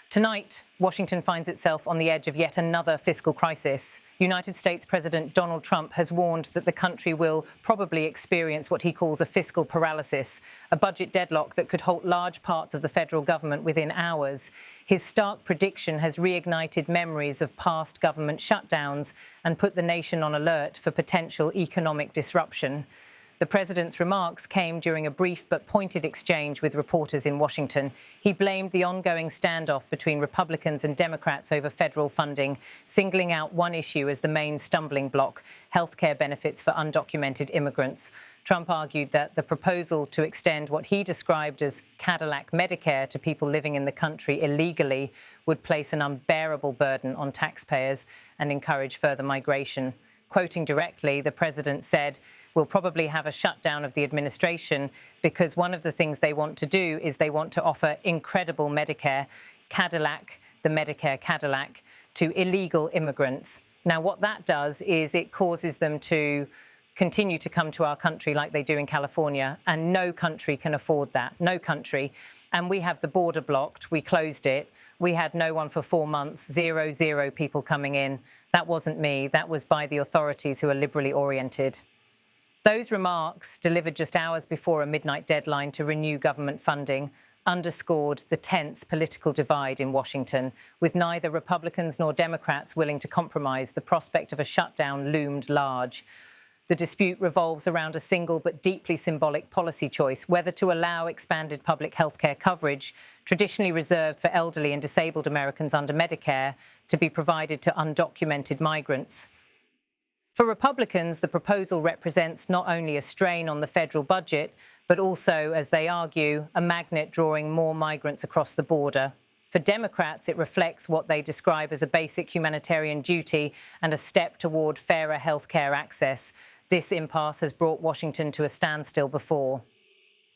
Tonight, Washington finds itself on the edge of yet another fiscal crisis. United States President Donald Trump has warned that the country will probably experience what he calls a fiscal paralysis, a budget deadlock that could halt large parts of the federal government within hours. His stark prediction has reignited memories of past government shutdowns and put the nation on alert for potential economic disruption. The president's remarks came during a brief but pointed exchange with reporters in Washington. He blamed the ongoing standoff between Republicans and Democrats over federal funding, singling out one issue as the main stumbling block: healthcare benefits for undocumented immigrants. Trump argued that the proposal to extend what he described as Cadillac Medicare to people living in the country illegally would place an unbearable burden on taxpayers and encourage further migration. Quoting directly, the president said, "We'll probably have a shutdown of the administration because one of the things they want to do is they want to offer incredible Medicare, Cadillac, the Medicare Cadillac, to illegal immigrants." Now, what that does is it causes them to continue to come to our country like they do in California, and no country can afford that, no country. And we have the border blocked. We closed it. We had no one for 4 months, zero people coming in. That wasn't me. That was by the authorities who are liberally oriented. Those remarks, delivered just hours before a midnight deadline to renew government funding, underscored the tense political divide in Washington. With neither Republicans nor Democrats willing to compromise, the prospect of a shutdown loomed large. The dispute revolves around a single but deeply symbolic policy choice: whether to allow expanded public health care coverage, traditionally reserved for elderly and disabled Americans under Medicare, to be provided to undocumented migrants. For Republicans, the proposal represents not only a strain on the federal budget, but also, as they argue, a magnet drawing more migrants across the border. For Democrats, it reflects what they describe as a basic humanitarian duty and a step toward fairer health care access. This impasse has brought Washington to a standstill before.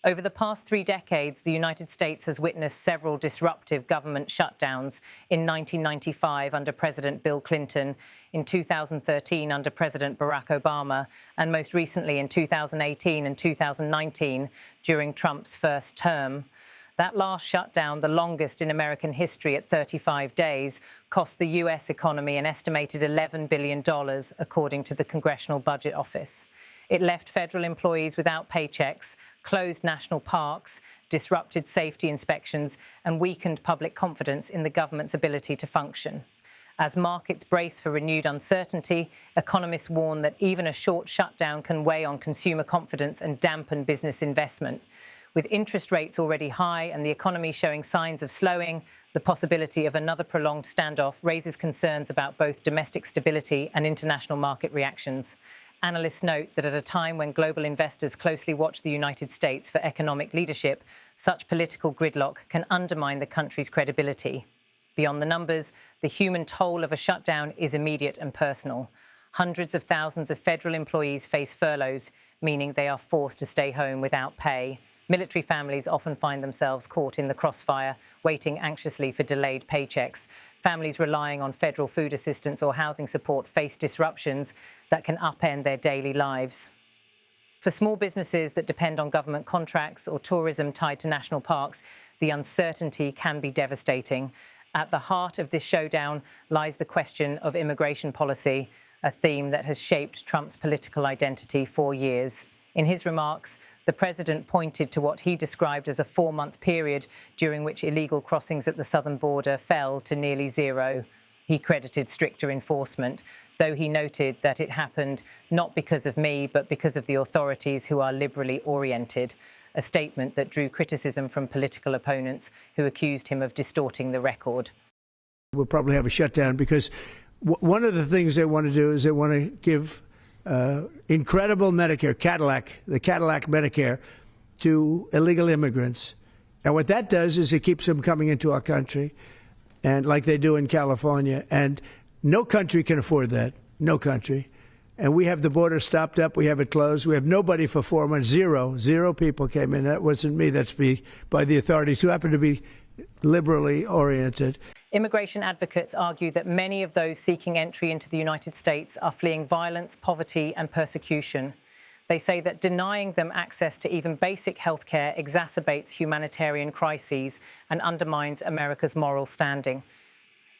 Over the past 3 decades, the United States has witnessed several disruptive government shutdowns: in 1995 under President Bill Clinton, in 2013 under President Barack Obama, and most recently in 2018 and 2019 during Trump's first term. That last shutdown, the longest in American history at 35 days, cost the U.S. economy an estimated $11 billion, according to the Congressional Budget Office. It left federal employees without paychecks, closed national parks, disrupted safety inspections, and weakened public confidence in the government's ability to function. As markets brace for renewed uncertainty, economists warn that even a short shutdown can weigh on consumer confidence and dampen business investment. With interest rates already high and the economy showing signs of slowing, the possibility of another prolonged standoff raises concerns about both domestic stability and international market reactions. Analysts note that at a time when global investors closely watch the United States for economic leadership, such political gridlock can undermine the country's credibility. Beyond the numbers, the human toll of a shutdown is immediate and personal. Hundreds of thousands of federal employees face furloughs, meaning they are forced to stay home without pay. Military families often find themselves caught in the crossfire, waiting anxiously for delayed paychecks. Families relying on federal food assistance or housing support face disruptions that can upend their daily lives. For small businesses that depend on government contracts or tourism tied to national parks, the uncertainty can be devastating. At the heart of this showdown lies the question of immigration policy, a theme that has shaped Trump's political identity for years. In his remarks, the president pointed to what he described as a 4-month period during which illegal crossings at the southern border fell to nearly zero. He credited stricter enforcement, though he noted that it happened not because of me, but because of the authorities who are liberally oriented, a statement that drew criticism from political opponents who accused him of distorting the record. We'll probably have a shutdown because one of the things they want to do is they want to give incredible Medicare, the Cadillac Medicare, to illegal immigrants. And what that does is it keeps them coming into our country, and like they do in California. And no country can afford that, no country. And we have the border stopped up. We have it closed. We have nobody for 4 months. Zero people came in. That wasn't me. That's by the authorities who happen to be liberally oriented. Immigration advocates argue that many of those seeking entry into the United States are fleeing violence, poverty, and persecution. They say that denying them access to even basic health care exacerbates humanitarian crises and undermines America's moral standing.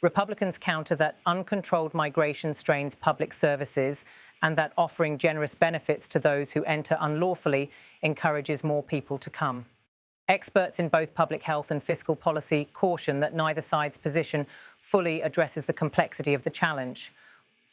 Republicans counter that uncontrolled migration strains public services and that offering generous benefits to those who enter unlawfully encourages more people to come. Experts in both public health and fiscal policy caution that neither side's position fully addresses the complexity of the challenge.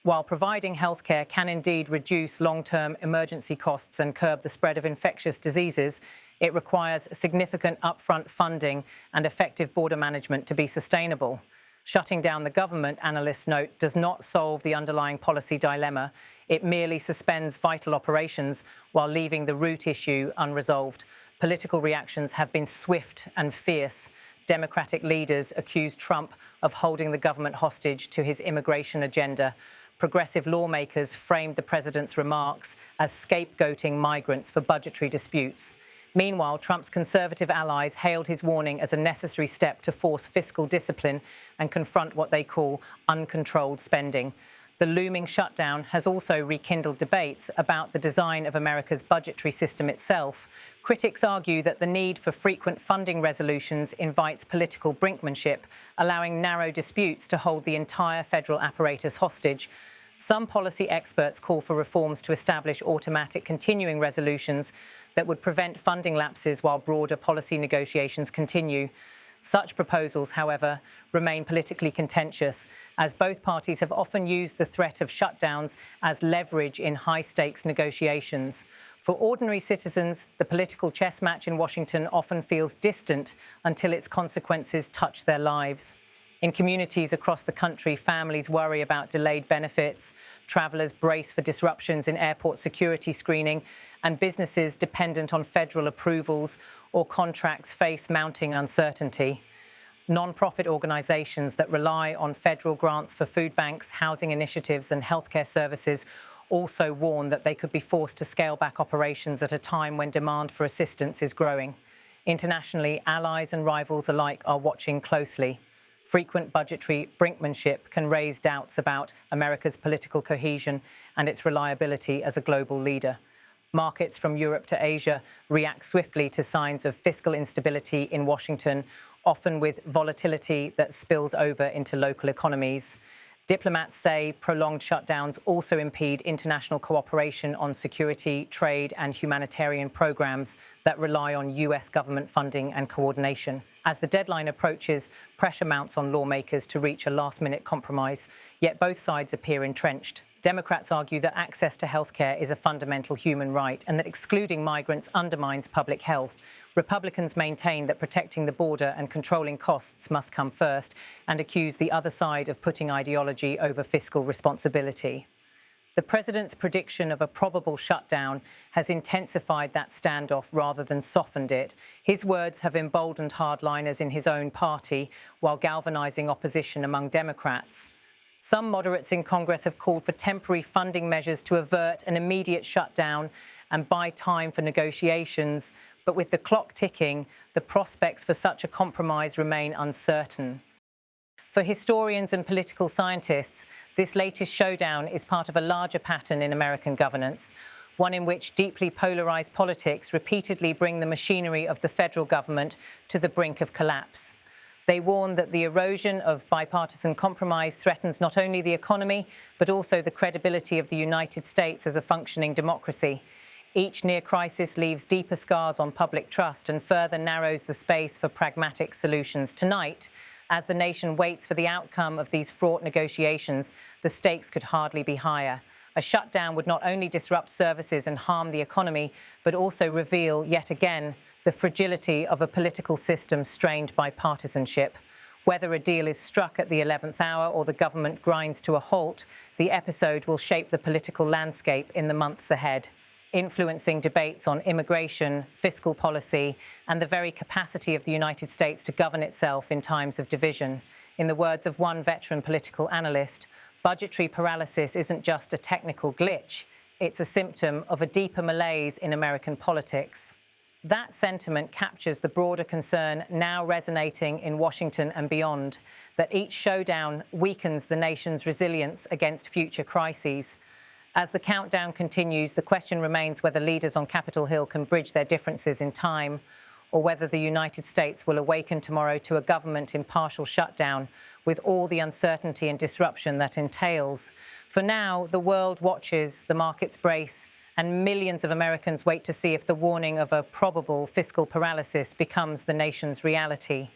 While providing healthcare can indeed reduce long-term emergency costs and curb the spread of infectious diseases, it requires significant upfront funding and effective border management to be sustainable. Shutting down the government, analysts note, does not solve the underlying policy dilemma. It merely suspends vital operations while leaving the root issue unresolved. Political reactions have been swift and fierce. Democratic leaders accuse Trump of holding the government hostage to his immigration agenda. Progressive lawmakers framed the president's remarks as scapegoating migrants for budgetary disputes. Meanwhile, Trump's conservative allies hailed his warning as a necessary step to force fiscal discipline and confront what they call uncontrolled spending. The looming shutdown has also rekindled debates about the design of America's budgetary system itself. Critics argue that the need for frequent funding resolutions invites political brinkmanship, allowing narrow disputes to hold the entire federal apparatus hostage. Some policy experts call for reforms to establish automatic continuing resolutions that would prevent funding lapses while broader policy negotiations continue. Such proposals, however, remain politically contentious, as both parties have often used the threat of shutdowns as leverage in high-stakes negotiations. For ordinary citizens, the political chess match in Washington often feels distant until its consequences touch their lives. In communities across the country, families worry about delayed benefits, travelers brace for disruptions in airport security screening, and businesses dependent on federal approvals or contracts face mounting uncertainty. Non-profit organizations that rely on federal grants for food banks, housing initiatives, and healthcare services also warn that they could be forced to scale back operations at a time when demand for assistance is growing. Internationally, allies and rivals alike are watching closely. Frequent budgetary brinkmanship can raise doubts about America's political cohesion and its reliability as a global leader. Markets from Europe to Asia react swiftly to signs of fiscal instability in Washington, often with volatility that spills over into local economies. Diplomats say prolonged shutdowns also impede international cooperation on security, trade, and humanitarian programs that rely on U.S. government funding and coordination. As the deadline approaches, pressure mounts on lawmakers to reach a last-minute compromise, yet both sides appear entrenched. Democrats argue that access to healthcare is a fundamental human right and that excluding migrants undermines public health. Republicans maintain that protecting the border and controlling costs must come first and accuse the other side of putting ideology over fiscal responsibility. The president's prediction of a probable shutdown has intensified that standoff rather than softened it. His words have emboldened hardliners in his own party while galvanizing opposition among Democrats. Some moderates in Congress have called for temporary funding measures to avert an immediate shutdown and buy time for negotiations. But with the clock ticking, the prospects for such a compromise remain uncertain. For historians and political scientists, this latest showdown is part of a larger pattern in American governance, one in which deeply polarized politics repeatedly bring the machinery of the federal government to the brink of collapse. They warn that the erosion of bipartisan compromise threatens not only the economy, but also the credibility of the United States as a functioning democracy. Each near crisis leaves deeper scars on public trust and further narrows the space for pragmatic solutions. Tonight, as the nation waits for the outcome of these fraught negotiations, the stakes could hardly be higher. A shutdown would not only disrupt services and harm the economy, but also reveal, yet again, the fragility of a political system strained by partisanship. Whether a deal is struck at the 11th hour or the government grinds to a halt, the episode will shape the political landscape in the months ahead, influencing debates on immigration, fiscal policy, and the very capacity of the United States to govern itself in times of division. In the words of one veteran political analyst, budgetary paralysis isn't just a technical glitch, it's a symptom of a deeper malaise in American politics. That sentiment captures the broader concern now resonating in Washington and beyond, that each showdown weakens the nation's resilience against future crises. As the countdown continues, the question remains whether leaders on Capitol Hill can bridge their differences in time, or whether the United States will awaken tomorrow to a government in partial shutdown with all the uncertainty and disruption that entails. For now, the world watches, the markets brace, and millions of Americans wait to see if the warning of a probable fiscal paralysis becomes the nation's reality.